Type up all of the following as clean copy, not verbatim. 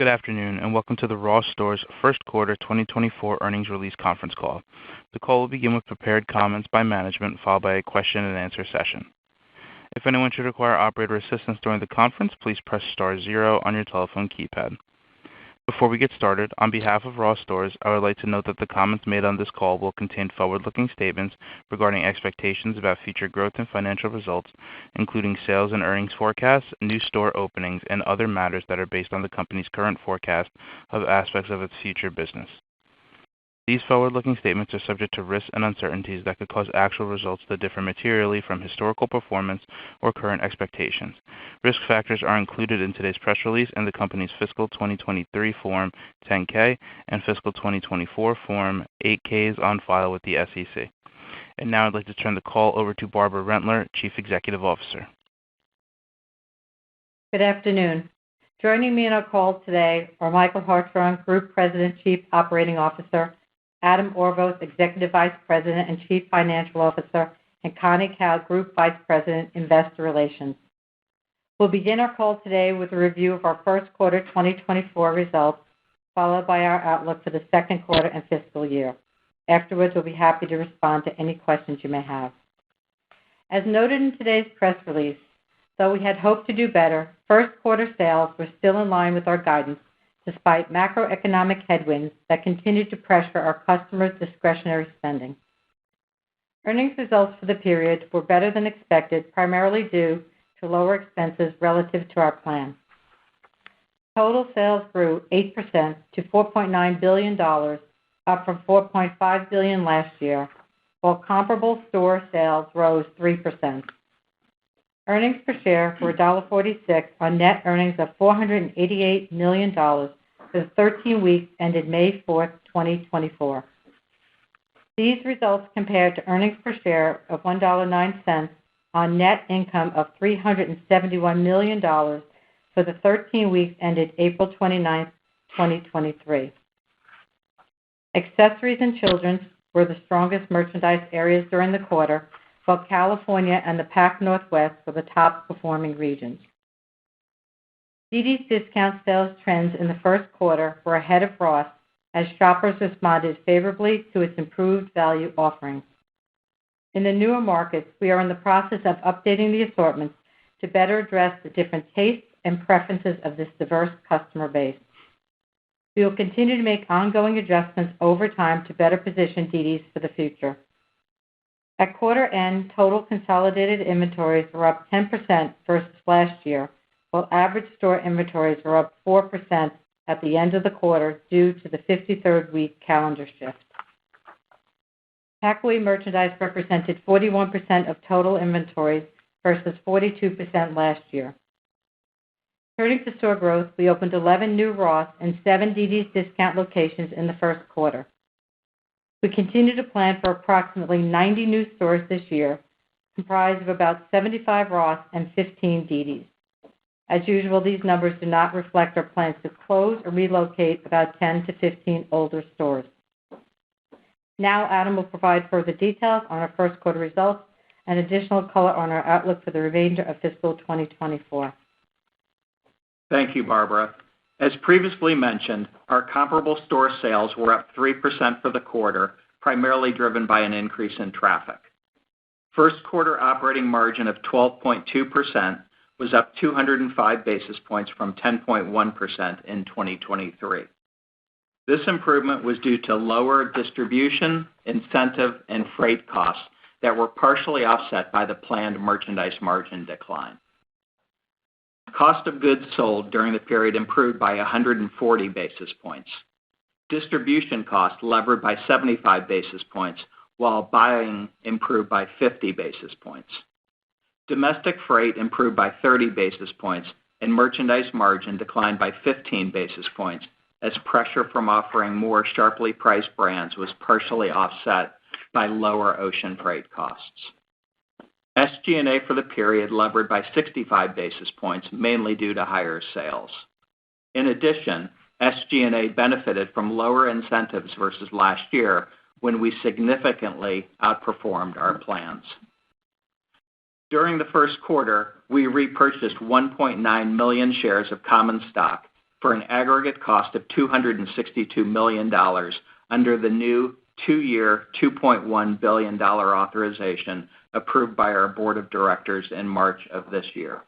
Good afternoon, and welcome to the ROST Stores First Quarter 2024 Earnings Release Conference Call. The call will begin with prepared comments by management, followed by a question-and-answer session. If anyone should require operator assistance during the conference, please press star zero on your telephone keypad. Before we get started, on behalf of ROST Stores, I would like to note that the comments made on this call will contain forward-looking statements regarding expectations about future growth and financial results, including sales and earnings forecasts, new store openings, and other matters that are based on the company's current forecast of aspects of its future business. These forward-looking statements are subject to risks and uncertainties that could cause actual results to differ materially from historical performance or current expectations. Risk factors are included in today's press release and the company's fiscal 2023 Form 10-K and fiscal 2024 Form 8-Ks on file with the SEC. And now I'd like to turn the call over to Barbara Rentler, Chief Executive Officer. Good afternoon. Joining me on our call today are Michael Hartshorn, Group President, Chief Operating Officer, Adam Orvos, Executive Vice President and Chief Financial Officer, and Connie Kao, Group Vice President, Investor Relations. We'll begin our call today with a review of our first quarter 2024 results, followed by our outlook for the second quarter and fiscal year. Afterwards, we'll be happy to respond to any questions you may have. As noted in today's press release, though we had hoped to do better, first quarter sales were still in line with our guidance, despite macroeconomic headwinds that continued to pressure our customers' discretionary spending. Earnings results for the period were better than expected, primarily due to lower expenses relative to our plan. Total sales grew 8% to $4.9 billion, up from $4.5 billion last year, while comparable store sales rose 3%. Earnings per share were $1.46 on net earnings of $488 million for the 13 weeks ended May 4, 2024. These results compared to earnings per share of $1.09 on net income of $371 million for the 13 weeks ended April 29, 2023. Accessories and children's were the strongest merchandise areas during the quarter, while California and the Pac Northwest were the top-performing regions. dd's DISCOUNT sales trends in the first quarter were ahead of ROST as shoppers responded favorably to its improved value offerings. In the newer markets, we are in the process of updating the assortments to better address the different tastes and preferences of this diverse customer base. We will continue to make ongoing adjustments over time to better position dd's for the future. At quarter end, total consolidated inventories were up 10% versus last year, while average store inventories were up 4% at the end of the quarter due to the 53rd week calendar shift. Packaway merchandise represented 41% of total inventories versus 42% last year. Turning to store growth, we opened 11 new ROST and 7 dd's DISCOUNT locations in the first quarter. We continue to plan for approximately 90 new stores this year, comprised of about 75 ROST and 15 dd's. As usual, these numbers do not reflect our plans to close or relocate about 10 to 15 older stores. Now, Adam will provide further details on our first quarter results and additional color on our outlook for the remainder of fiscal 2024. Thank you, Barbara. As previously mentioned, our comparable store sales were up 3% for the quarter, primarily driven by an increase in traffic. First quarter operating margin of 12.2% was up 205 basis points from 10.1% in 2023. This improvement was due to lower distribution, incentive, and freight costs that were partially offset by the planned merchandise margin decline. Cost of goods sold during the period improved by 140 basis points. Distribution costs levered by 75 basis points, while buying improved by 50 basis points. Domestic freight improved by 30 basis points, and merchandise margin declined by 15 basis points, as pressure from offering more sharply priced brands was partially offset by lower ocean freight costs. SG&A for the period levered by 65 basis points, mainly due to higher sales. In addition, SG&A benefited from lower incentives versus last year, when we significantly outperformed our plans. During the first quarter, we repurchased 1.9 million shares of common stock, for an aggregate cost of $262 million under the new 2-year, $2.1 billion authorization approved by our board of directors in March of this year.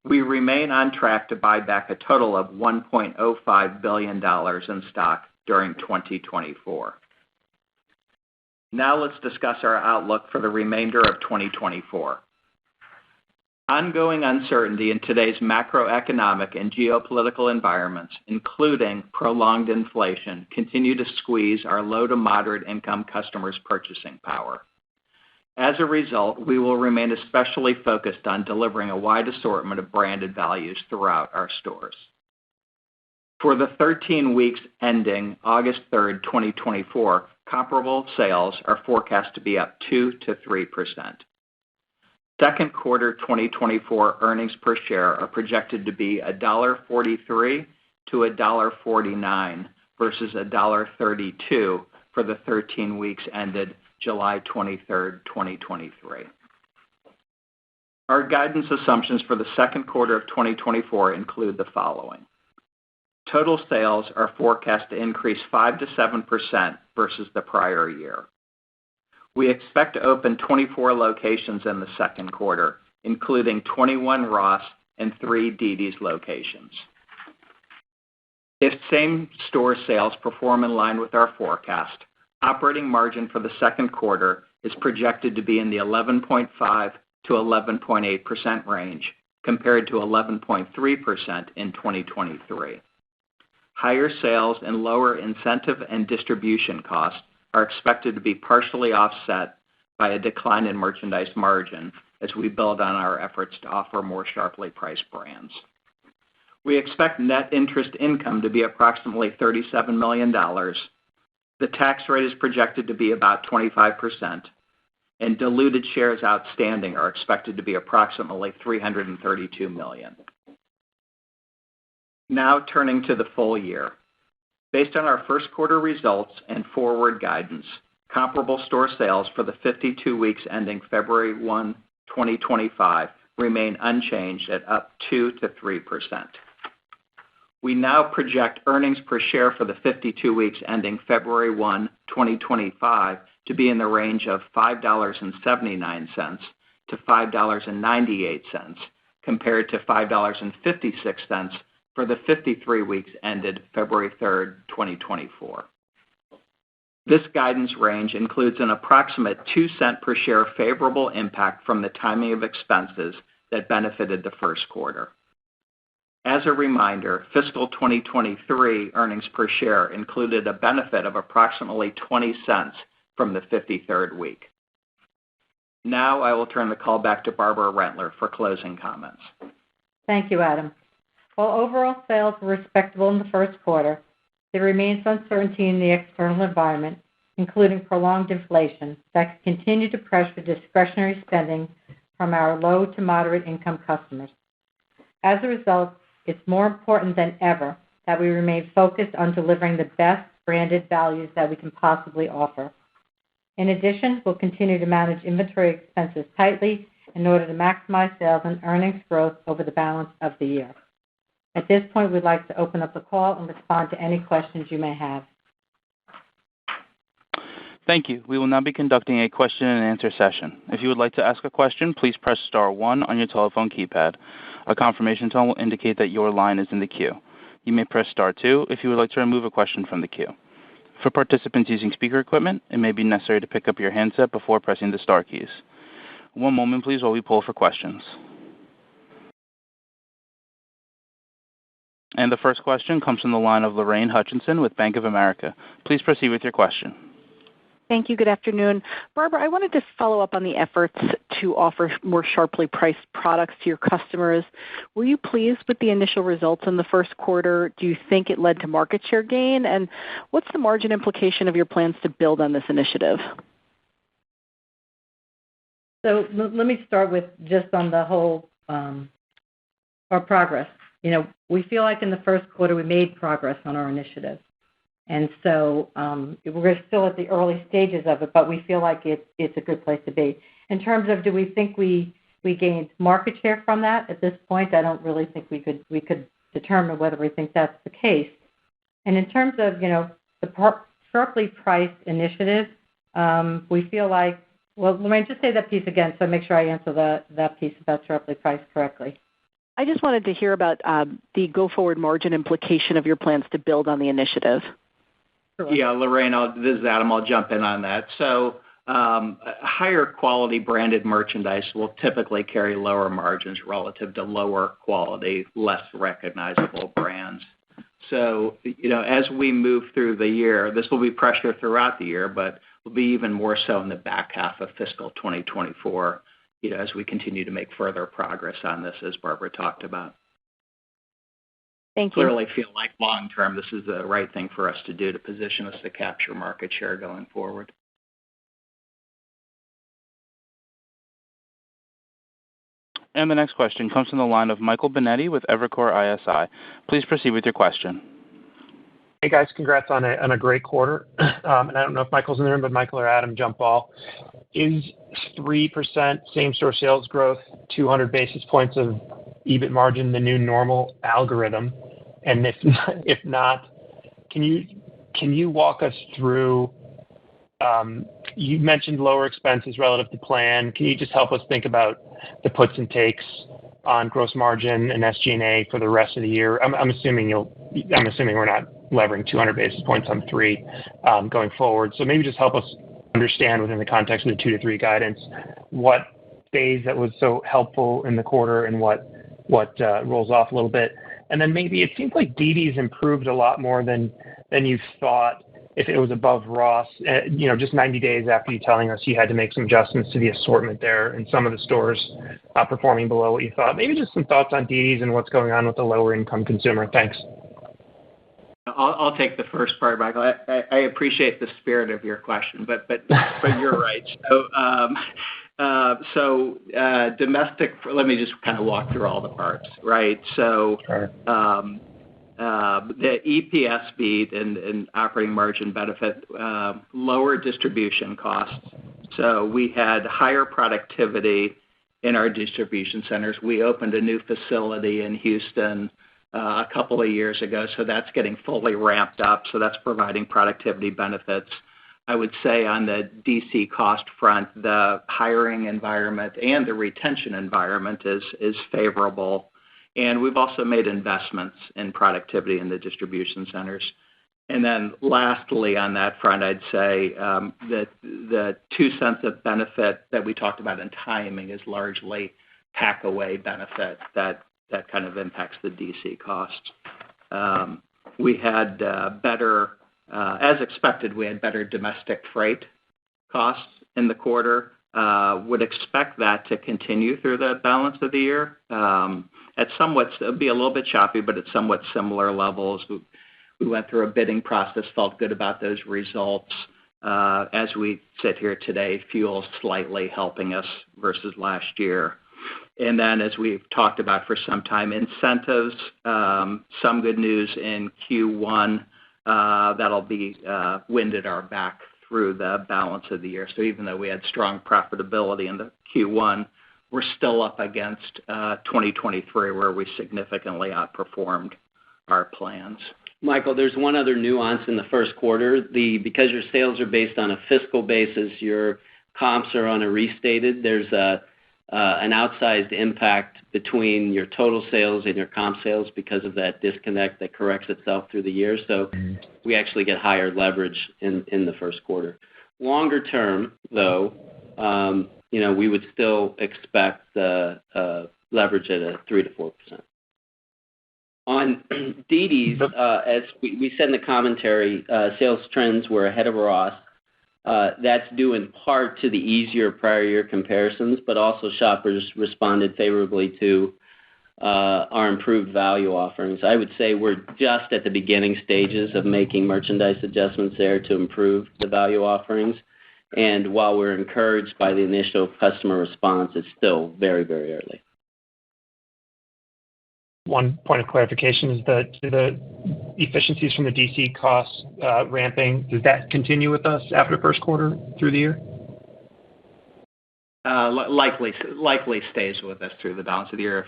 We remain on track to buy back a total of $1.05 billion in stock during 2024. Now let's discuss our outlook for the remainder of 2024. Ongoing uncertainty in today's macroeconomic and geopolitical environments, including prolonged inflation, continue to squeeze our low to moderate income customers' purchasing power. As a result, we will remain especially focused on delivering a wide assortment of branded values throughout our stores. For the 13 weeks ending August 3rd, 2024, comparable sales are forecast to be up 2 to 3%. Second quarter 2024 earnings per share are projected to be $1.43 to $1.49 versus $1.32 for the 13 weeks ended July 23rd, 2023. Our guidance assumptions for the second quarter of 2024 include the following. Total sales are forecast to increase 5 to 7% versus the prior year. We expect to open 24 locations in the second quarter, including 21 ROST and 3 dd's locations. If same-store sales perform in line with our forecast, operating margin for the second quarter is projected to be in the 11.5 to 11.8% range, compared to 11.3% in 2023. Higher sales and lower incentive and distribution costs are expected to be partially offset by a decline in merchandise margin as we build on our efforts to offer more sharply priced brands. We expect net interest income to be approximately $37 million. The tax rate is projected to be about 25%, and diluted shares outstanding are expected to be approximately 332 million. Now turning to the full year. Based on our first quarter results and forward guidance, comparable store sales for the 52 weeks ending February 1, 2025 remain unchanged at up 2 to 3%. We now project earnings per share for the 52 weeks ending February 1, 2025 to be in the range of $5.79 to $5.98, compared to $5.56 for the 53 weeks ended February 3rd, 2024. This guidance range includes an approximate 2-cent per share favorable impact from the timing of expenses that benefited the first quarter. As a reminder, fiscal 2023 earnings per share included a benefit of approximately 20 cents from the 53rd week. Now I will turn the call back to Barbara Rentler for closing comments. Thank you, Adam. While overall sales were respectable in the first quarter, there remains uncertainty in the external environment, including prolonged inflation, that could continue to pressure discretionary spending from our low to moderate income customers. As a result, it's more important than ever that we remain focused on delivering the best branded values that we can possibly offer. In addition, we'll continue to manage inventory expenses tightly in order to maximize sales and earnings growth over the balance of the year. At this point, we'd like to open up the call and respond to any questions you may have. Thank you. We will now be conducting a question and answer session. If you would like to ask a question, please press star 1 on your telephone keypad. A confirmation tone will indicate that your line is in the queue. You may press star 2 if you would like to remove a question from the queue. For participants using speaker equipment, it may be necessary to pick up your handset before pressing the star keys. One moment, please, while we poll for questions. And the first question comes from the line of Lorraine Hutchinson with Bank of America. Please proceed with your question. Thank you. Good afternoon. Barbara, I wanted to follow up on the efforts to offer more sharply priced products to your customers. Were you pleased with the initial results in the first quarter? Do you think it led to market share gain? And what's the margin implication of your plans to build on this initiative? So let me start with just on the whole, our progress. You know, we feel like in the first quarter we made progress on our initiative. And so we're still at the early stages of it, but we feel like it's a good place to be. In terms of do we think we gained market share from that at this point, I don't really think we could determine whether we think that's the case. And in terms of, the sharply priced initiative, we feel like, well, Lorraine, just say that piece again so I make sure I answer that piece about sharply priced correctly. I just wanted to hear about the go-forward margin implication of your plans to build on the initiative. Sure. Yeah, Lorraine, this is Adam. I'll jump in on that. So higher quality branded merchandise will typically carry lower margins relative to lower quality, less recognizable brands. So, as we move through the year, this will be pressure throughout the year, but will be even more so in the back half of fiscal 2024, as we continue to make further progress on this, as Barbara talked about. Thank you. Clearly feel like long term this is the right thing for us to do to position us to capture market share going forward. And the next question comes from the line of Michael Binetti with Evercore ISI. Please proceed with your question. Hey guys, congrats on a great quarter. And I don't know if Michael's in the room, but Michael or Adam, jump ball. Is 3% same-store sales growth, 200 basis points of EBIT margin the new normal algorithm? And if not, can you walk us through? You mentioned lower expenses relative to plan. Can you just help us think about the puts and takes on gross margin and SG&A for the rest of the year? I'm assuming we're not levering 200 basis points on 3 going forward. So maybe just help us understand within the context of the 2 to 3 guidance what phase that was so helpful in the quarter and what rolls off a little bit. And then maybe it seems like dd's improved a lot more than you thought if it was above ROST, just 90 days after you telling us you had to make some adjustments to the assortment there and some of the stores performing below what you thought. Maybe just some thoughts on dd's and what's going on with the lower income consumer. Thanks. I'll take the first part, Michael. I appreciate the spirit of your question, but you're right. So domestic. Let me just kind of walk through all the parts, right? So Sure. The EPS beat and operating margin benefit, lower distribution costs. So we had higher productivity in our distribution centers. We opened a new facility in Houston a couple of years ago, so that's getting fully ramped up. So that's providing productivity benefits. I would say on the DC cost front, the hiring environment and the retention environment is favorable. And we've also made investments in productivity in the distribution centers. And then lastly on that front, I'd say that the 2 cents of benefit that we talked about in timing is largely pack-away benefit that kind of impacts the DC cost. We had better, as expected, we had better domestic freight costs in the quarter. Would expect that to continue through the balance of the year. It'll be a little bit choppy, but at somewhat similar levels. We went through a bidding process, felt good about those results. As we sit here today, fuel's slightly helping us versus last year. And then as we've talked about for some time, incentives, some good news in Q1, that'll be wind at our back through the balance of the year. So even though we had strong profitability in the Q1, we're still up against 2023 where we significantly outperformed our plans. Michael, there's one other nuance in the first quarter. Because your sales are based on a fiscal basis, your comps are on a restated. There's an outsized impact between your total sales and your comp sales because of that disconnect that corrects itself through the year. So we actually get higher leverage in the first quarter. Longer term, though, we would still expect leverage at a 3 to 4%. On dd's, as we said in the commentary, sales trends were ahead of ROST. That's due in part to the easier prior year comparisons, but also shoppers responded favorably to our improved value offerings. I would say we're just at the beginning stages of making merchandise adjustments there to improve the value offerings. And while we're encouraged by the initial customer response, it's still very, very early. One point of clarification is that the efficiencies from the DC costs ramping, does that continue with us after the first quarter through the year? Likely stays with us through the balance of the year.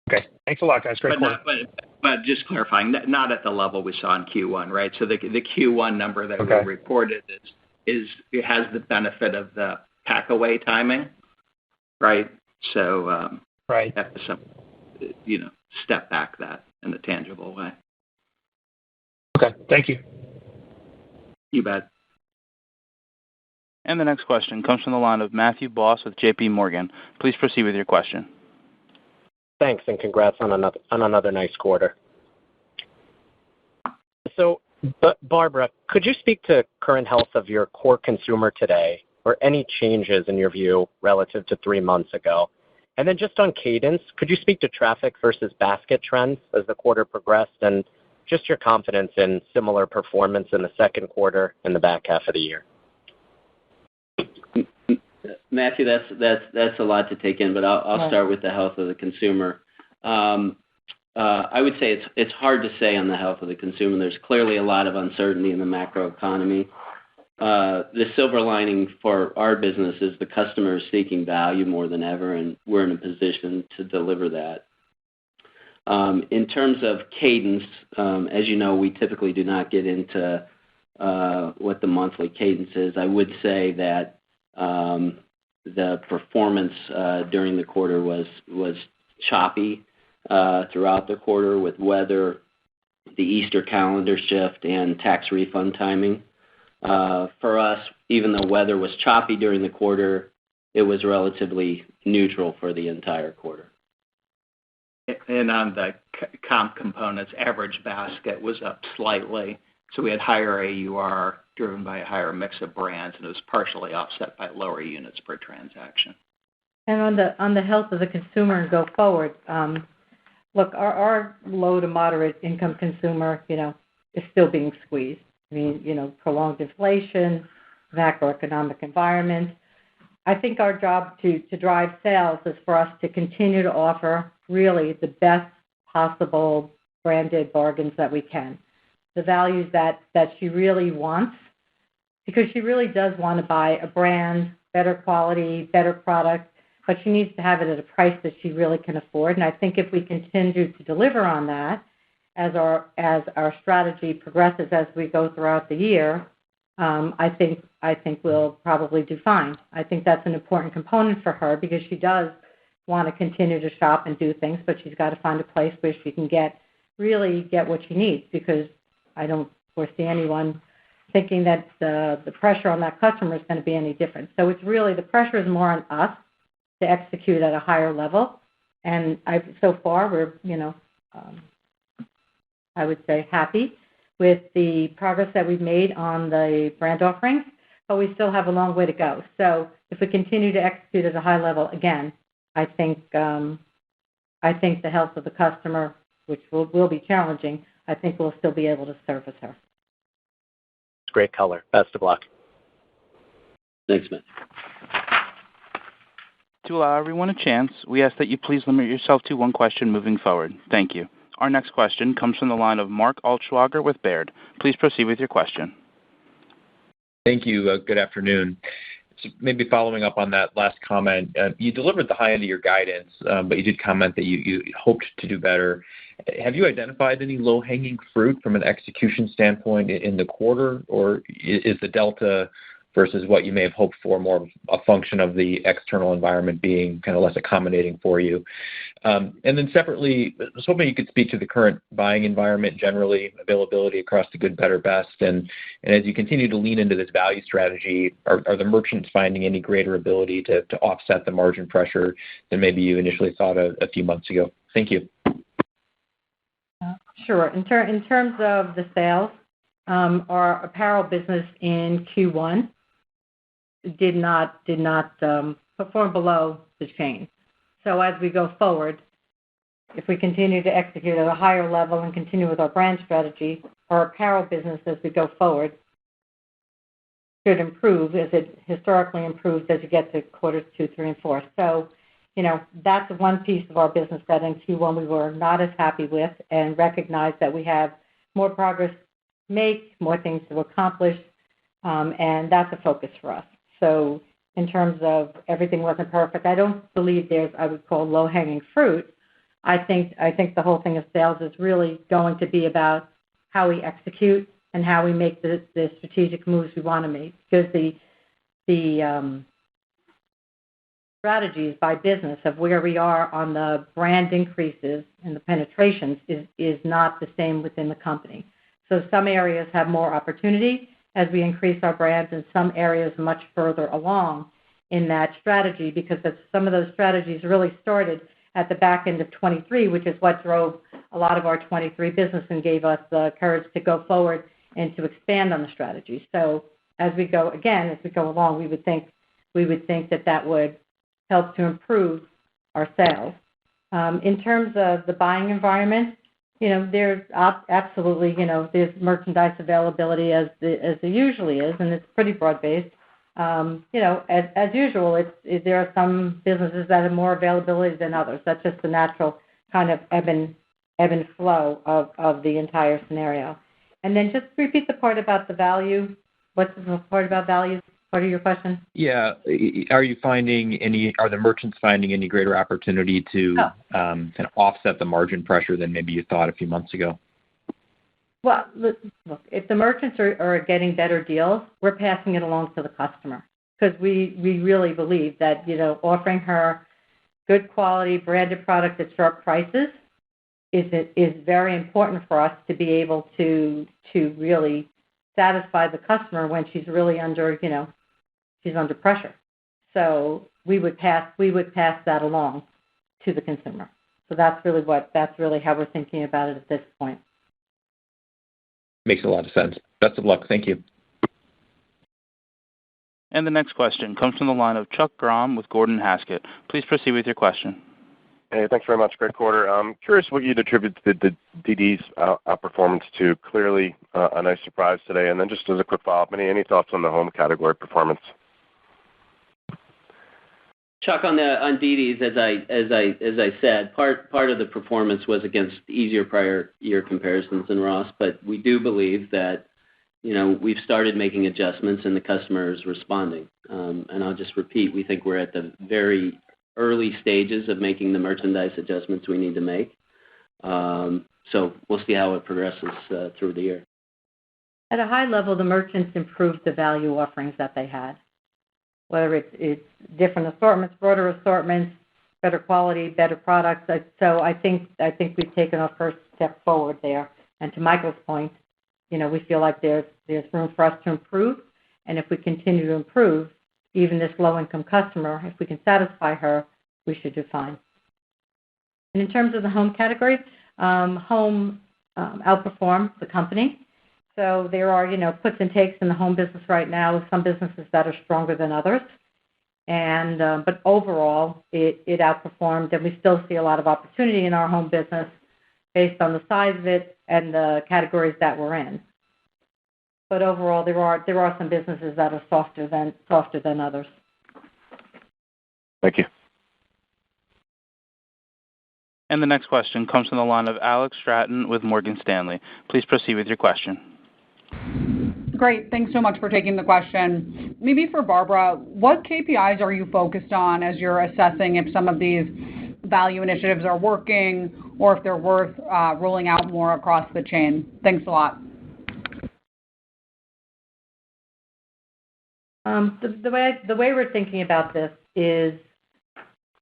Okay. Thanks a lot, guys. Great quarter. But just clarifying, not at the level we saw in Q1, right? So the Q1 number that we reported it has the benefit of the pack away timing, right? So right. Have to step back that in a tangible way. Okay, thank you. You bet. And the next question comes from the line of Matthew Boss with J.P. Morgan. Please proceed with your question. Thanks, and congrats on another nice quarter. So, Barbara, could you speak to current health of your core consumer today, or any changes in your view relative to 3 months ago? And then just on cadence, could you speak to traffic versus basket trends as the quarter progressed, and just your confidence in similar performance in the second quarter and the back half of the year? Matthew, that's a lot to take in, but I'll start with the health of the consumer. I would say it's hard to say on the health of the consumer. There's clearly a lot of uncertainty in the macro economy. The silver lining for our business is the customer is seeking value more than ever, and we're in a position to deliver that. In terms of cadence, as you know, we typically do not get into what the monthly cadence is. I would say that the performance during the quarter was choppy throughout the quarter with weather, the Easter calendar shift, and tax refund timing. For us, even though weather was choppy during the quarter, it was relatively neutral for the entire quarter. And on the comp components, average basket was up slightly. So we had higher AUR driven by a higher mix of brands, and it was partially offset by lower units per transaction. And on the health of the consumer and go forward, look, our low to moderate income consumer, is still being squeezed. I mean, prolonged inflation, macroeconomic environment. I think our job to drive sales is for us to continue to offer really the best possible branded bargains that we can. The values that she really wants, because she really does want to buy a brand, better quality, better product, but she needs to have it at a price that she really can afford. And I think if we continue to deliver on that as our strategy progresses as we go throughout the year, I think we'll probably do fine. I think that's an important component for her because she does want to continue to shop and do things, but she's got to find a place where she can really get what she needs, because I don't foresee anyone thinking that the pressure on that customer is going to be any different. So it's really, the pressure is more on us to execute at a higher level. And so far we're, I would say happy with the progress that we've made on the brand offerings, but we still have a long way to go. So if we continue to execute at a high level, again, I think the health of the customer, which will be challenging, I think we'll still be able to service her. Great color. Best of luck. Thanks, Matt. To allow everyone a chance, we ask that you please limit yourself to one question moving forward. Thank you. Our next question comes from the line of Mark Altschwager with Baird. Please proceed with your question. Thank you. Good afternoon. So maybe following up on that last comment, you delivered the high end of your guidance, but you did comment that you hoped to do better. Have you identified any low-hanging fruit from an execution standpoint in the quarter, or is the delta versus what you may have hoped for more of a function of the external environment being kind of less accommodating for you? And then separately, I was hoping you could speak to the current buying environment generally, availability across the good, better, best, and as you continue to lean into this value strategy, are the merchants finding any greater ability to offset the margin pressure than maybe you initially thought a few months ago? Thank you. Sure. In terms of the sales, our apparel business in Q1 did not perform below the chain. So as we go forward, if we continue to execute at a higher level and continue with our brand strategy, our apparel business as we go forward should improve as it historically improves as you get to quarters 2, 3, and 4. So, that's one piece of our business that in Q1 we were not as happy with, and recognize that we have more progress to make, more things to accomplish, and that's a focus for us. So in terms of everything wasn't perfect, I don't believe there's, I would call, low-hanging fruit. I think the whole thing of sales is really going to be about how we execute and how we make the strategic moves we want to make, because the strategies by business of where we are on the brand increases and the penetrations is not the same within the company. So some areas have more opportunity as we increase our brands, and some areas much further along in that strategy, because some of those strategies really started at the back end of 23, which is what drove a lot of our 23 business and gave us the courage to go forward and to expand on the strategy. So as we go along, we would think that would help to improve our sales. In terms of the buying environment, there's absolutely, there's merchandise availability as there usually is, and it's pretty broad-based. As usual, there are some businesses that have more availability than others. That's just the natural kind of ebb and flow of the entire scenario. And then just repeat the part about the value. What's the part about value? Part of your question? Yeah. Are the merchants finding any greater opportunity to kind of offset the margin pressure than maybe you thought a few months ago? Well, look, if the merchants are getting better deals, we're passing it along to the customer, because we really believe that, offering her good quality branded product at sharp prices is very important for us to be able to really satisfy the customer when she's really under, she's under pressure. So we would pass that along to the consumer. So that's really how we're thinking about it at this point. Makes a lot of sense. Best of luck. Thank you. And the next question comes from the line of Chuck Grom with Gordon Haskett. Please proceed with your question. Hey, thanks very much. Great quarter. I'm curious what you'd attribute the DD's outperformance to. Clearly a nice surprise today. And then just as a quick follow-up, any thoughts on the home category performance? Chuck, on DD's, as I said, part of the performance was against easier prior year comparisons in ROST, but we do believe that we've started making adjustments and the customer is responding. And I'll just repeat, we think we're at the very early stages of making the merchandise adjustments we need to make. So we'll see how it progresses through the year. At a high level, the merchants improved the value offerings that they had, whether it's different assortments, broader assortments, better quality, better products. So I think we've taken our first step forward there. And to Michael's point, we feel like there's room for us to improve. And if we continue to improve, even this low-income customer, if we can satisfy her, we should do fine. And in terms of the home category, home outperformed the company. So there are, puts and takes in the home business right now, some businesses that are stronger than others. And but overall, it outperformed, and we still see a lot of opportunity in our home business based on the size of it and the categories that we're in. But overall, there are some businesses that are softer than others. Thank you. And the next question comes from the line of Alex Stratton with Morgan Stanley. Please proceed with your question. Great. Thanks so much for taking the question. Maybe for Barbara, what KPIs are you focused on as you're assessing if some of these value initiatives are working or if they're worth rolling out more across the chain? Thanks a lot. The way we're thinking about this is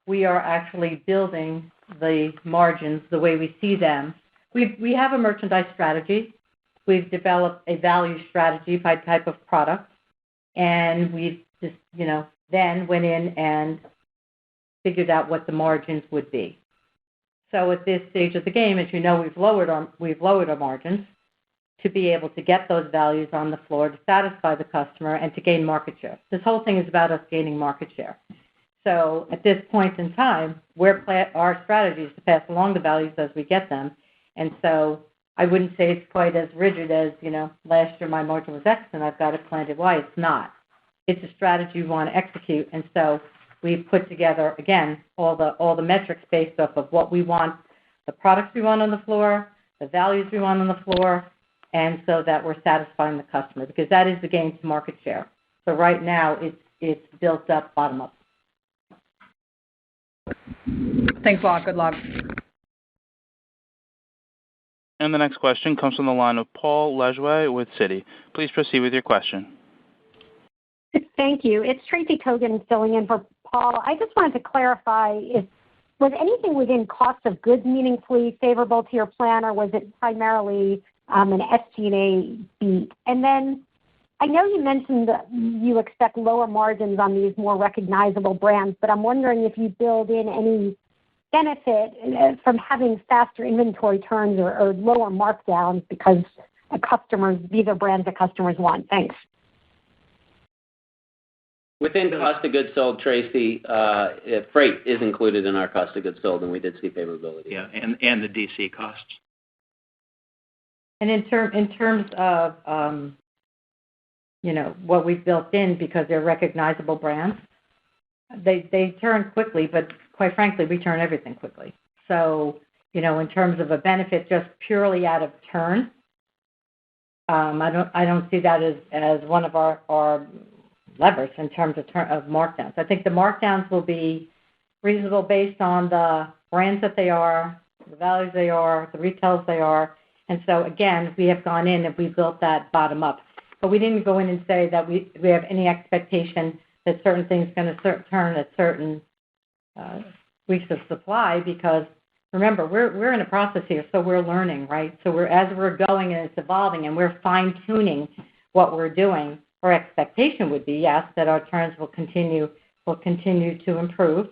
we are actually building the margins the way we see them. We have a merchandise strategy. We've developed a value strategy by type of product, and we've just, then went in and figured out what the margins would be. So at this stage of the game, as you know, we've lowered our margins to be able to get those values on the floor to satisfy the customer and to gain market share. This whole thing is about us gaining market share. So at this point in time, our strategy is to pass along the values as we get them. And so I wouldn't say it's quite as rigid as, last year my margin was X and I've got it planted Y. It's not. It's a strategy we want to execute. And so we've put together, again, all the metrics based off of what we want, the products we want on the floor, the values we want on the floor, and so that we're satisfying the customer, because that is the game to market share. So right now it's built up bottom up. Thanks a lot. Good luck. And the next question comes from the line of Paul Lejuez with Citi. Please proceed with your question. Thank you. It's Tracy Kogan filling in for Paul. I just wanted to clarify, was anything within cost of goods meaningfully favorable to your plan, or was it primarily an SG&A beat? And then I know you mentioned that you expect lower margins on these more recognizable brands, but I'm wondering if you build in any benefit from having faster inventory turns or lower markdowns because these are brands that customers want. Thanks. Within cost of goods sold, Tracy, freight is included in our cost of goods sold, and we did see favorability. Yeah, and the DC costs. And in terms of what we've built in, because they're recognizable brands, they turn quickly, but quite frankly, we turn everything quickly. So, in terms of a benefit just purely out of turn, I don't see that as one of our levers in terms of markdowns. I think the markdowns will be reasonable based on the brands that they are, the values they are, the retails they are. And so, again, we have gone in and we built that bottom up. But we didn't go in and say that we have any expectation that certain things are going to turn at certain weeks of supply, because remember, we're in a process here, so we're learning, right? So as we're going and it's evolving and we're fine-tuning what we're doing, our expectation would be, yes, that our turns will continue to improve.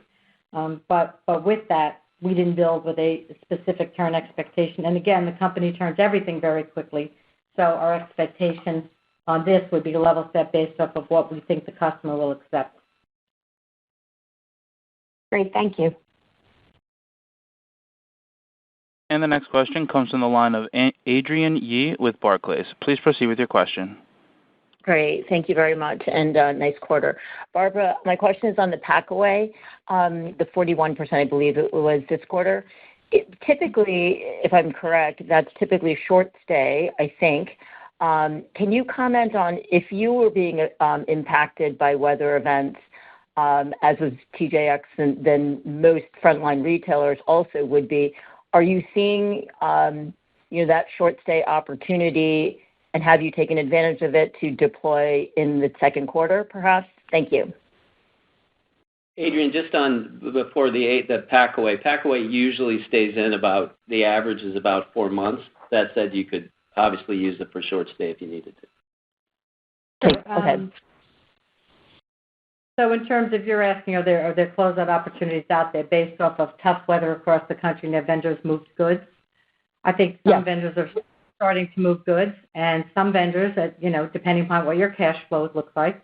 But with that, we didn't build with a specific turn expectation. And again, the company turns everything very quickly, so our expectation on this would be a level set based off of what we think the customer will accept. Great, thank you. And the next question comes from the line of Adrienne Yih with Barclays. Please proceed with your question. Great. Thank you very much, and nice quarter. Barbara, my question is on the pack-away, the 41%, I believe it was this quarter. Typically, if I'm correct, that's typically short stay, I think. Can you comment on if you were being impacted by weather events, as was TJX, and then most frontline retailers also would be, are you seeing that short stay opportunity, and have you taken advantage of it to deploy in the second quarter, perhaps? Thank you. Adrienne, just on before the pack-away. Pack-away usually stays in the average is about 4 months. That said, you could obviously use it for short stay if you needed to. Okay. So in terms of you're asking, are there closeout opportunities out there based off of tough weather across the country and their vendors moved goods? I think some vendors are starting to move goods, and some vendors, depending upon what your cash flow looks like,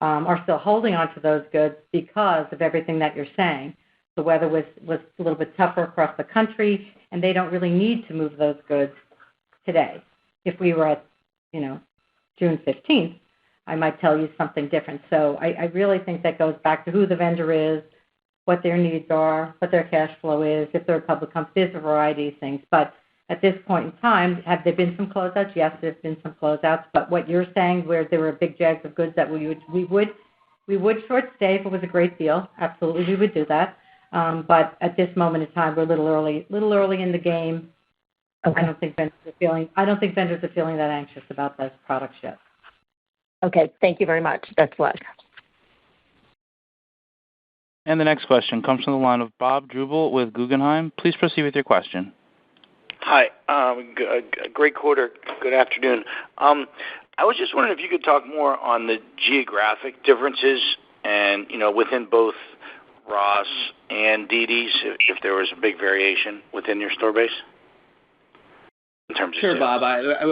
are still holding on to those goods because of everything that you're saying. The weather was a little bit tougher across the country, and they don't really need to move those goods today. If we were at, June 15th, I might tell you something different. So I really think that goes back to who the vendor is, what their needs are, what their cash flow is, if they're a public company. There's a variety of things. But at this point in time, have there been some closeouts? Yes, there's been some closeouts. But what you're saying, where there were big jags of goods that we would short stay if it was a great deal. Absolutely, we would do that. But at this moment in time, we're a little early in the game. Okay. I don't think vendors are feeling that anxious about those products yet. Okay, thank you very much. That's luck. And the next question comes from the line of Bob Drbul with Guggenheim. Please proceed with your question. Hi. Great quarter. Good afternoon. I was just wondering if you could talk more on the geographic differences and, within both Ross and dd's, if there was a big variation within your store base in terms of Sure, sales. Bob.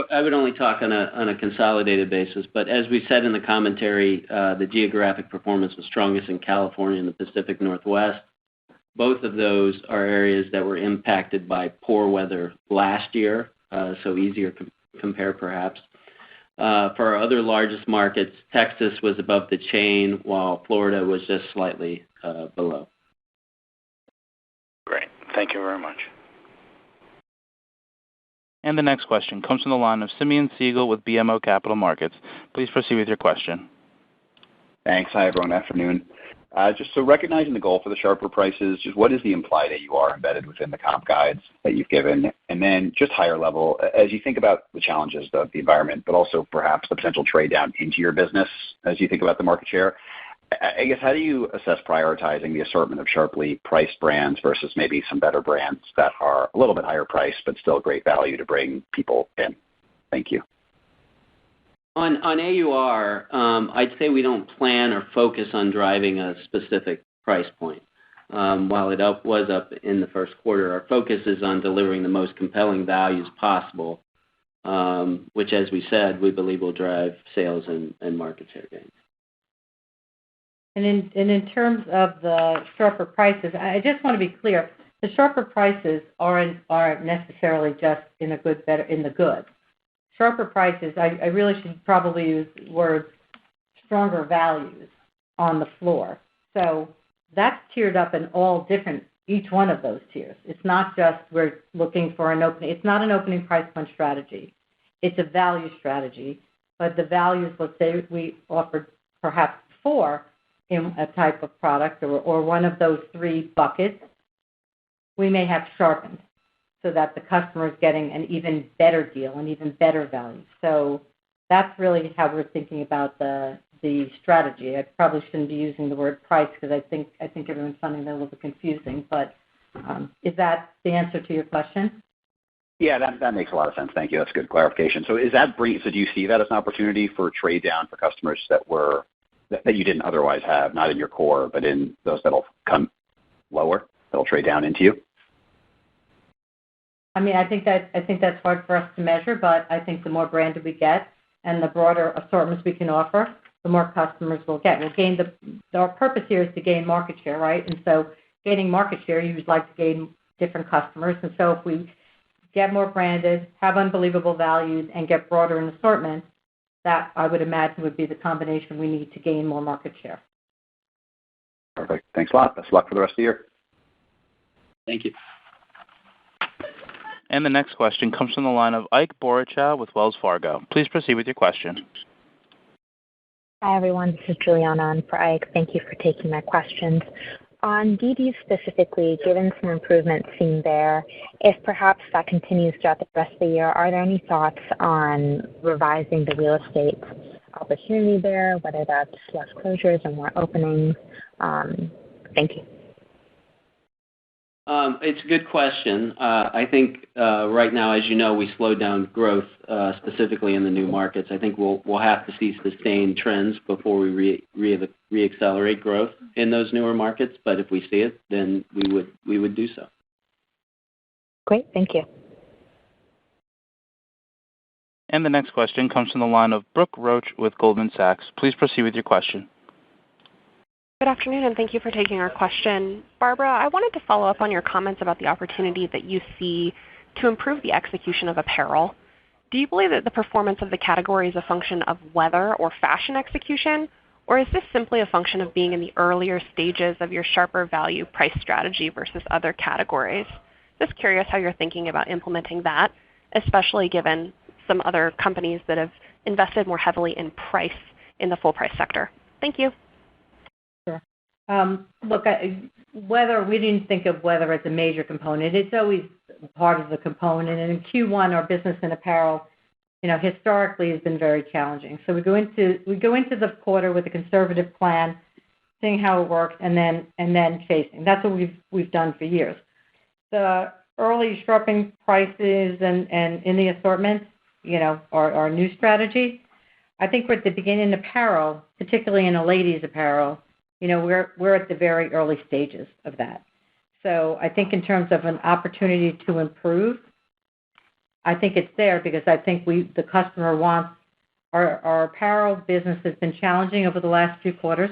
I would only talk on a consolidated basis, but as we said in the commentary, the geographic performance was strongest in California and the Pacific Northwest. Both of those are areas that were impacted by poor weather last year, so easier compare perhaps. For our other largest markets, Texas was above the chain, while Florida was just slightly below. Great. Thank you very much. And the next question comes from the line of Simeon Siegel with BMO Capital Markets. Please proceed with your question. Thanks. Hi, everyone. Afternoon. Just so recognizing the goal for the sharper prices, just what is the implied AUR embedded within the comp guides that you've given? And then just higher level, as you think about the challenges of the environment, but also perhaps the potential trade down into your business as you think about the market share, I guess, how do you assess prioritizing the assortment of sharply priced brands versus maybe some better brands that are a little bit higher priced but still great value to bring people in? Thank you. On AUR, I'd say we don't plan or focus on driving a specific price point. While it was up in the first quarter, our focus is on delivering the most compelling values possible, which, as we said, we believe will drive sales and market share gains. And in terms of the sharper prices, I just want to be clear: the sharper prices aren't necessarily just in the good. Sharper prices, I really should probably use words stronger values on the floor. So that's tiered up in each one of those tiers. It's not just we're looking for it's not an opening price point strategy. It's a value strategy. But the values, let's say we offered perhaps 4 in a type of product or one of those 3 buckets, we may have sharpened, so that the customer is getting an even better deal, an even better value. So that's really how we're thinking about the strategy. I probably shouldn't be using the word price because I think everyone's finding that a little bit confusing. But is that the answer to your question? Yeah, that makes a lot of sense. Thank you. That's good clarification. So do you see that as an opportunity for trade down for customers that you didn't otherwise have, not in your core, but in those that'll come lower, that'll trade down into you? I mean, I think that's hard for us to measure, but I think the more branded we get and the broader assortments we can offer, the more customers we'll get. Our purpose here is to gain market share, right? And so gaining market share, you would like to gain different customers. And so if we get more branded, have unbelievable values, and get broader in assortment, that I would imagine would be the combination we need to gain more market share. Perfect. Thanks a lot. Best of luck for the rest of the year. Thank you. And the next question comes from the line of Ike Boruchow with Wells Fargo. Please proceed with your question. Hi, everyone. This is Juliana on for Ike. Thank you for taking my questions. On DD specifically, given some improvements seen there, if perhaps that continues throughout the rest of the year, are there any thoughts on revising the real estate opportunity there, whether that's less closures or more openings? Thank you. It's a good question. I think right now, as you know, we slowed down growth specifically in the new markets. I think we'll have to see sustained trends before we re-accelerate growth in those newer markets. But if we see it, then we would do so. Great. Thank you. And the next question comes from the line of Brooke Roach with Goldman Sachs. Please proceed with your question. Good afternoon, and thank you for taking our question. Barbara, I wanted to follow up on your comments about the opportunity that you see to improve the execution of apparel. Do you believe that the performance of the category is a function of weather or fashion execution, or is this simply a function of being in the earlier stages of your sharper value price strategy versus other categories? Just curious how you're thinking about implementing that, especially given some other companies that have invested more heavily in price in the full price sector. Thank you. Sure. Look, we didn't think of weather as a major component. It's always part of the component. And in Q1, our business in apparel, historically has been very challenging. So we go into the quarter with a conservative plan, seeing how it works, and then chasing. That's what we've done for years. The early sharpening prices and in the assortment, our new strategy. I think we're at the beginning in apparel, particularly in a ladies' apparel. We're at the very early stages of that. So I think in terms of an opportunity to improve, I think it's there because I think the customer wants our apparel business has been challenging over the last few quarters,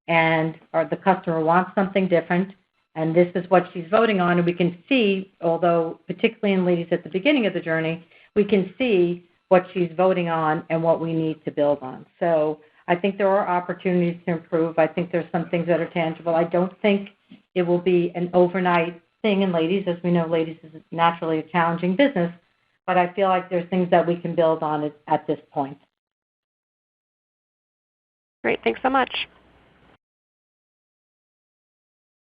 and the customer wants something different, and this is what she's voting on. And we can see, although particularly in ladies at the beginning of the journey, we can see what she's voting on and what we need to build on. So I think there are opportunities to improve. I think there's some things that are tangible. I don't think it will be an overnight thing in ladies. As we know, ladies is naturally a challenging business, but I feel like there's things that we can build on at this point. Great. Thanks so much.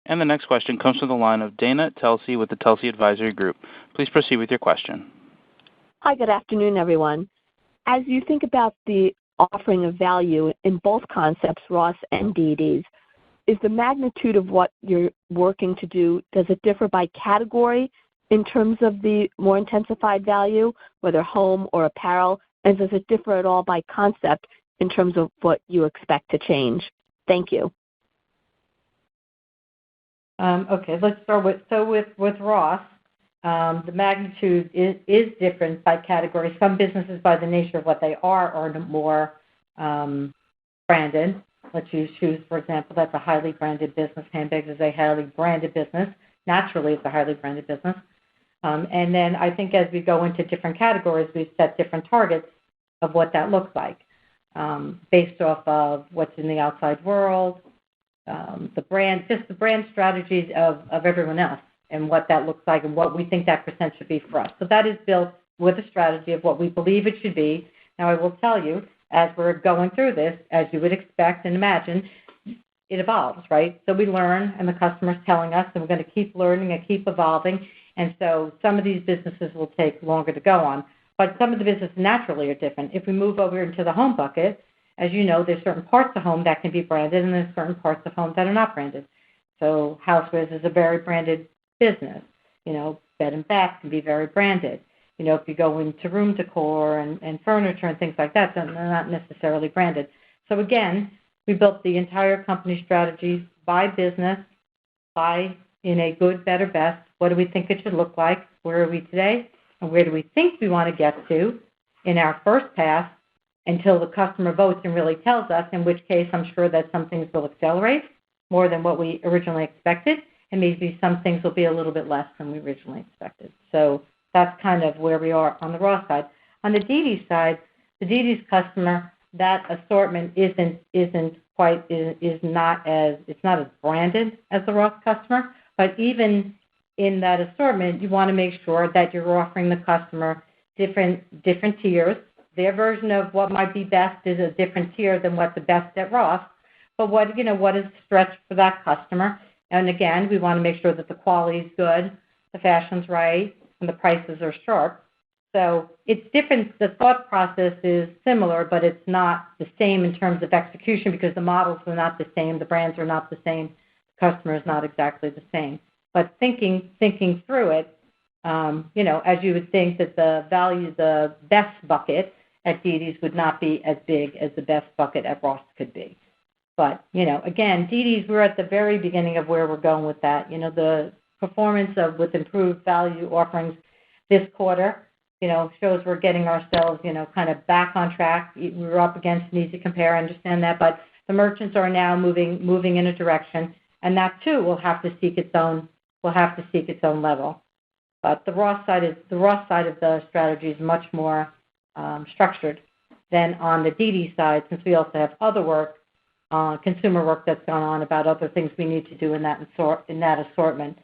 And the next question comes from the line of Dana Telsey with the Telsey Advisory Group. Please proceed with your question. Hi, good afternoon, everyone. As you think about the offering of value in both concepts, ROST and dd's, is the magnitude of what you're working to do, does it differ by category in terms of the more intensified value, whether home or apparel? And does it differ at all by concept in terms of what you expect to change? Thank you. Okay, let's start with ROST. The magnitude is different by category. Some businesses, by the nature of what they are more branded. Let's use shoes, for example. That's a highly branded business. Handbags is a highly branded business. Naturally, it's a highly branded business. And then I think as we go into different categories, we've set different targets of what that looks like based off of what's in the outside world, the brand strategies of everyone else and what that looks like and what we think that percent should be for us. So that is built with a strategy of what we believe it should be. Now, I will tell you, as we're going through this, as you would expect and imagine, it evolves, right? So we learn, and the customer's telling us, and we're going to keep learning and keep evolving. And so some of these businesses will take longer to go on. But some of the businesses naturally are different. If we move over into the home bucket, as you know, there's certain parts of home that can be branded, and there's certain parts of home that are not branded. So housewares is a very branded business. Bed and bath can be very branded. If you go into room decor and furniture and things like that, then they're not necessarily branded. So again, we built the entire company strategy by business, in a good, better, best. What do we think it should look like? Where are we today? And where do we think we want to get to in our first pass until the customer votes and really tells us, in which case I'm sure that some things will accelerate more than what we originally expected, and maybe some things will be a little bit less than we originally expected. So that's kind of where we are on the ROST side. On the dd's side, the dd's customer, that assortment is not as branded as the ROST customer, but even in that assortment, you want to make sure that you're offering the customer different tiers. Their version of what might be best is a different tier than what's the best at ROST. But what is the stretch for that customer? And again, we want to make sure that the quality is good, the fashion's right, and the prices are sharp. So it's different. The thought process is similar, but it's not the same in terms of execution because the models are not the same, the brands are not the same, the customer is not exactly the same. But thinking through it, as you would think that the best bucket at dd's would not be as big as the best bucket at ROST could be. But, again, dd's, we're at the very beginning of where we're going with that. The performance with improved value offerings this quarter, shows we're getting ourselves, kind of back on track. We were up against an easy compare, I understand that, but the merchants are now moving in a direction, and that too will have to seek its own level. But the ROST side of the strategy is much more structured than on the dd's side, since we also have other work, consumer work that's gone on about other things we need to do in that assortment,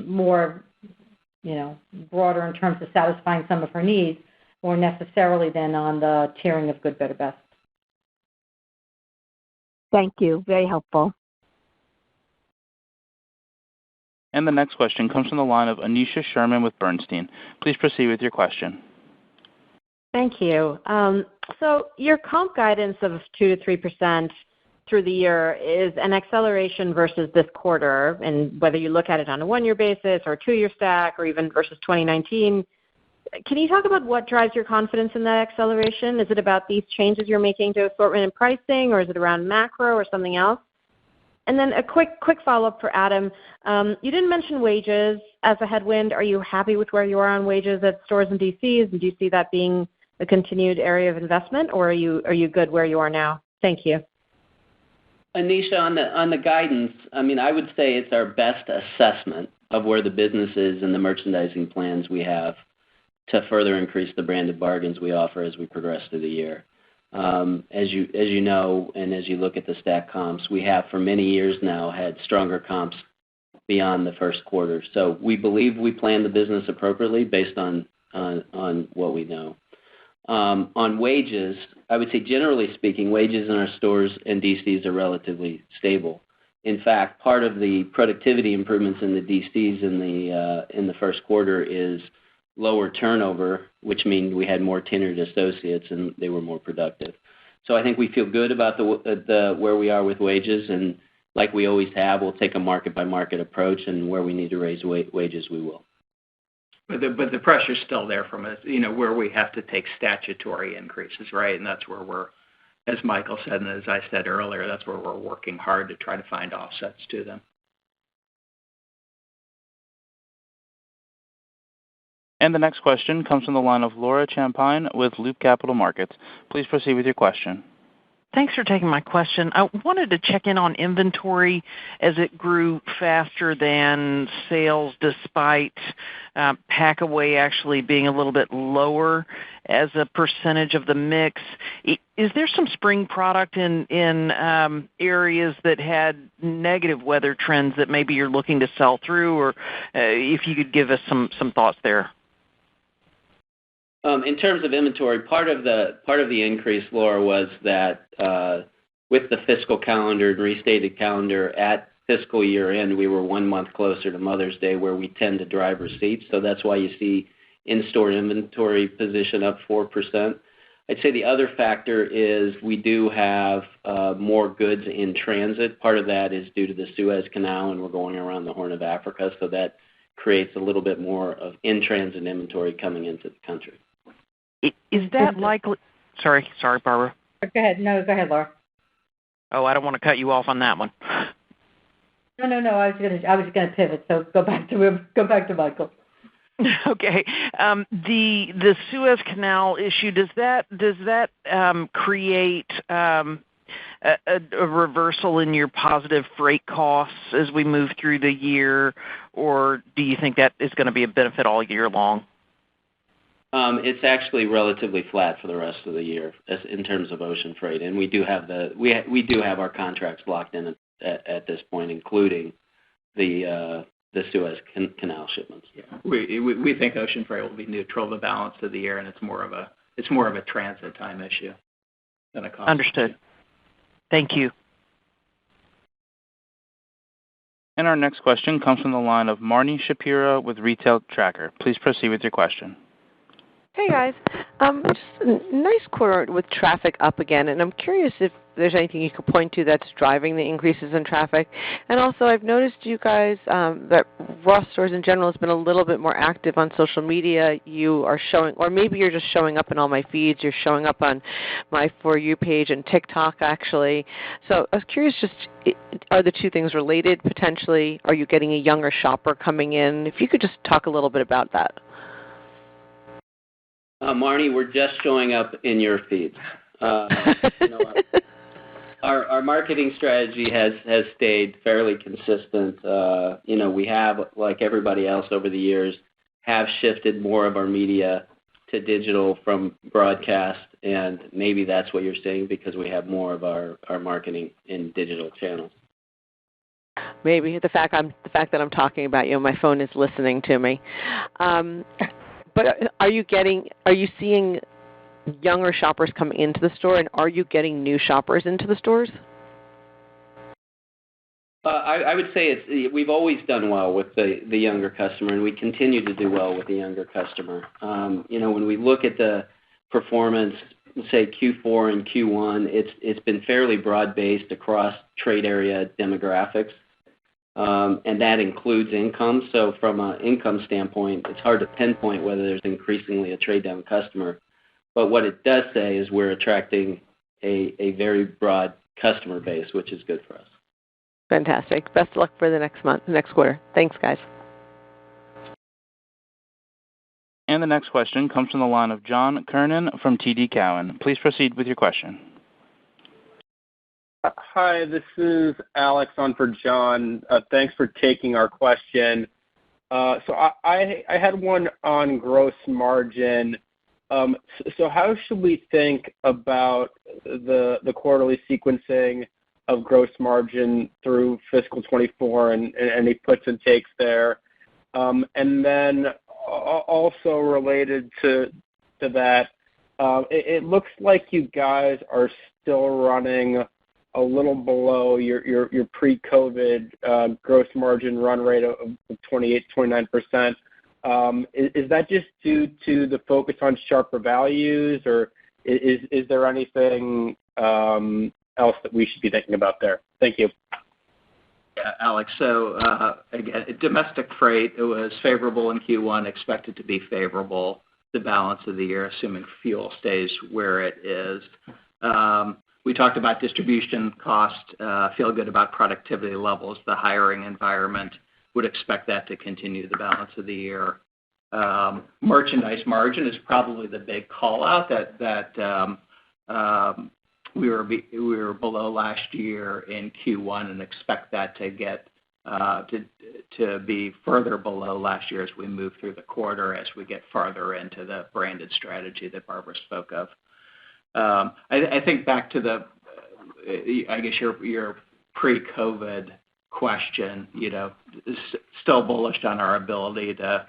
more, broader in terms of satisfying some of her needs, more necessarily than on the tiering of good, better, best. Thank you. Very helpful. And the next question comes from the line of Anisha Sherman with Bernstein. Please proceed with your question. Thank you. So your comp guidance of 2 to 3% through the year is an acceleration versus this quarter, and whether you look at it on a one-year basis or a two-year stack or even versus 2019. Can you talk about what drives your confidence in that acceleration? Is it about these changes you're making to assortment and pricing, or is it around macro or something else? And then a quick follow-up for Adam. You didn't mention wages as a headwind. Are you happy with where you are on wages at stores and DCs? And do you see that being a continued area of investment, or are you good where you are now? Thank you. Anisha, on the guidance, I would say it's our best assessment of where the business is and the merchandising plans we have to further increase the branded bargains we offer as we progress through the year. As you know, and as you look at the stack comps, we have for many years now had stronger comps beyond the first quarter. So we believe we plan the business appropriately based on what we know. On wages, I would say generally speaking, wages in our stores and DCs are relatively stable. In fact, part of the productivity improvements in the DCs in the first quarter is lower turnover, which means we had more tenured associates and they were more productive. So I think we feel good about the where we are with wages, and like we always have, we'll take a market by market approach, and where we need to raise wages, we will. But the pressure's still there from us, where we have to take statutory increases, right? And that's where we're, as Michael said, and as I said earlier, that's where we're working hard to try to find offsets to them. And the next question comes from the line of Laura Champagne with Loop Capital Markets. Please proceed with your question. Thanks for taking my question. I wanted to check in on inventory as it grew faster than sales despite pack-away actually being a little bit lower as a percentage of the mix. Is there some spring product in areas that had negative weather trends that maybe you're looking to sell through, or if you could give us some thoughts there? In terms of inventory, part of the increase, Laura, was that with the fiscal calendar and restated calendar at fiscal year end, we were 1 month closer to Mother's Day, where we tend to drive receipts. So that's why you see in-store inventory position up 4%. I'd say the other factor is we do have more goods in transit. Part of that is due to the Suez Canal, and we're going around the Horn of Africa, so that creates a little bit more of in-transit inventory coming into the country. Is that likely? Sorry, Barbara. Go ahead. No, go ahead, Laura. Oh, I don't want to cut you off on that one. No. I was gonna pivot. So go back to Michael. Okay. The Suez Canal issue, does that create a reversal in your positive freight costs as we move through the year, or do you think that is going to be a benefit all year long? It's actually relatively flat for the rest of the year in terms of ocean freight, and we do have our contracts locked in at this point, including the Suez Canal shipments. Yeah, we think ocean freight will be neutral the balance of the year, and it's more of a transit time issue than a cost. Understood. Issue. Thank you. And our next question comes from the line of Marni Shapiro with Retail Tracker. Please proceed with your question. Hey guys, just a nice quarter with traffic up again, and I'm curious if there's anything you could point to that's driving the increases in traffic. And also, I've noticed you guys that ROST stores in general has been a little bit more active on social media. You are showing, or maybe you're just showing up in all my feeds. You're showing up on my For You page and TikTok actually. So I was curious, just are the two things related potentially? Are you getting a younger shopper coming in? If you could just talk a little bit about that. Marni, we're just showing up in your feeds. Our marketing strategy has stayed fairly consistent. We have, like everybody else over the years, have shifted more of our media to digital from broadcast, and maybe that's what you're seeing because we have more of our marketing in digital channels. Maybe the fact that I'm talking about you, my phone is listening to me. But are you seeing younger shoppers come into the store, and are you getting new shoppers into the stores? I would say we've always done well with the younger customer, and we continue to do well with the younger customer. When we look at the performance, say Q4 and Q1, it's been fairly broad-based across trade area demographics. And that includes income. So from an income standpoint, it's hard to pinpoint whether there's increasingly a trade-down customer. But what it does say is we're attracting a very broad customer base, which is good for us. Fantastic. Best of luck for the next quarter. Thanks, guys. And the next question comes from the line of John Kernan from TD Cowen. Please proceed with your question. Hi, this is Alex on for John. Thanks for taking our question. So I had one on gross margin. So how should we think about the quarterly sequencing of gross margin through fiscal 24 and any puts and takes there? And then also related to that, it looks like you guys are still running a little below your pre-COVID gross margin run rate of 28%-29%. Is that just due to the focus on sharper values, or is there anything else that we should be thinking about there? Thank you. Yeah, Alex. So again, domestic freight, it was favorable in Q1, expected to be favorable the balance of the year, assuming fuel stays where it is. We talked about distribution cost, feel good about productivity levels, the hiring environment, would expect that to continue the balance of the year. Merchandise margin is probably the big call-out that we were below last year in Q1 and expect that to get to be further below last year as we move through the quarter, as we get farther into the branded strategy that Barbara spoke of. I think back to I guess your pre-COVID question, still bullish on our ability to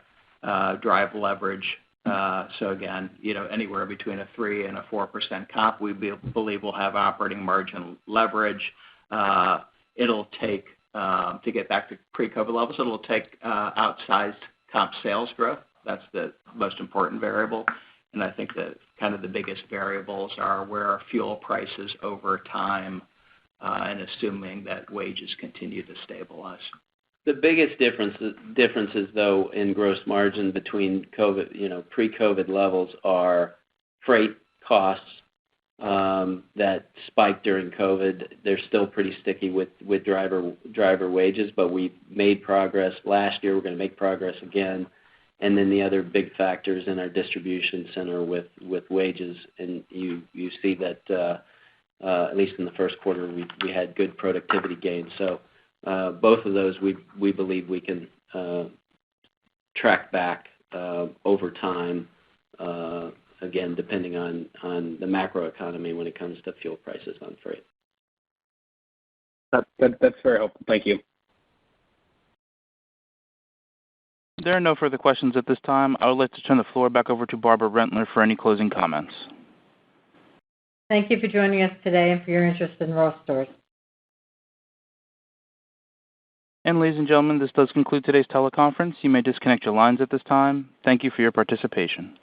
drive leverage. So again, anywhere between a 3% and a 4% comp, we believe we'll have operating margin leverage. It'll take, to get back to pre-COVID levels, it'll take outsized comp sales growth. That's the most important variable. And I think that kind of the biggest variables are where are fuel prices over time, and assuming that wages continue to stabilize. The biggest differences, though, in gross margin between COVID, pre-COVID levels are freight costs that spiked during COVID. They're still pretty sticky with driver wages, but we made progress last year. We're going to make progress again. And then the other big factors in our distribution center with wages, and you see that at least in the first quarter we had good productivity gains. So both of those we believe we can track back over time, again, depending on the macroeconomy when it comes to fuel prices on freight. That's very helpful. Thank you. There are no further questions at this time. I would like to turn the floor back over to Barbara Rentler for any closing comments. Thank you for joining us today and for your interest in Ross Stores. And ladies and gentlemen, this does conclude today's teleconference. You may disconnect your lines at this time. Thank you for your participation.